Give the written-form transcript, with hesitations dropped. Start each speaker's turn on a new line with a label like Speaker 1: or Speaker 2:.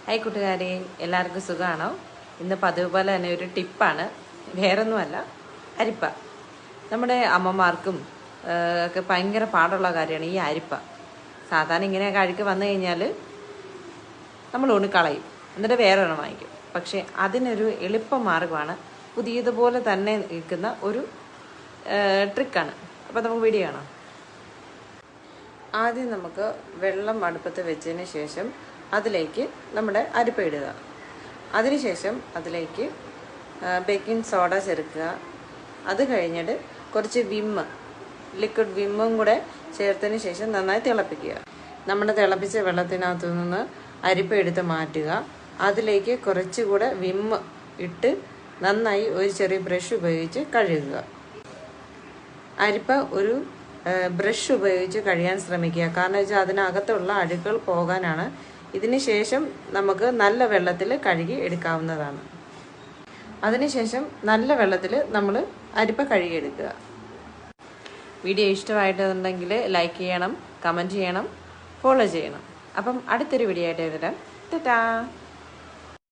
Speaker 1: Hi കൂട്ടുകാരെ, എല്ലാവർക്കും സുഖമാണോ? ഇന്ന് പതിവ് പോലെ തന്നെ ഒരു ടിപ്പാണ്, വേറൊന്നുമല്ല, അരിപ്പ. നമ്മുടെ അമ്മമാർക്കും ഒക്കെ ഭയങ്കര പാടുള്ള കാര്യമാണ് ഈ അരിപ്പ. സാധാരണ ഇങ്ങനെ കഴുക്ക് വന്നു കഴിഞ്ഞാൽ നമ്മൾ കളയും, എന്നിട്ട് വേറെ ഒരെണ്ണം വാങ്ങിക്കും. പക്ഷേ അതിനൊരു എളുപ്പ മാർഗമാണ്, പുതിയതുപോലെ തന്നെ നിൽക്കുന്ന ഒരു ട്രിക്കാണ്. അപ്പോൾ നമുക്ക് വീഡിയോ കാണാം. ആദ്യം നമുക്ക് വെള്ളം അടുപ്പത്ത് വെച്ചതിന് ശേഷം അതിലേക്ക് നമ്മുടെ അരിപ്പ ഇടുക. അതിനുശേഷം അതിലേക്ക് ബേക്കിംഗ് സോഡ ചേർക്കുക. അത് കഴിഞ്ഞിട്ട് കുറച്ച് ലിക്വിഡ് വിമ്മും കൂടെ ചേർത്തതിന് ശേഷം നന്നായി തിളപ്പിക്കുക. നമ്മുടെ തിളപ്പിച്ച വെള്ളത്തിനകത്തു നിന്ന് അരിപ്പ എടുത്ത് മാറ്റുക. അതിലേക്ക് കുറച്ചുകൂടെ വിമ്മ് ഇട്ട് നന്നായി ഒരു ചെറിയ ബ്രഷ് ഉപയോഗിച്ച് കഴുകുക. അരിപ്പ ഒരു ബ്രഷ് ഉപയോഗിച്ച് കഴുകാൻ ശ്രമിക്കുക. കാരണം വെച്ചാൽ അതിനകത്തുള്ള അഴുക്കുകൾ പോകാനാണ്. ഇതിന് ശേഷം നമുക്ക് നല്ല വെള്ളത്തിൽ കഴുകി എടുക്കാവുന്നതാണ്. അതിനുശേഷം നല്ല വെള്ളത്തിൽ നമ്മൾ അരിപ്പ കഴുകിയെടുക്കുക. വീഡിയോ ഇഷ്ടമായിട്ടുണ്ടെങ്കിൽ ലൈക്ക് ചെയ്യണം, കമൻറ്റ് ചെയ്യണം, ഫോളോ ചെയ്യണം. അപ്പം അടുത്തൊരു വീഡിയോ ആയിട്ട് വരാം. ടാറ്റാ.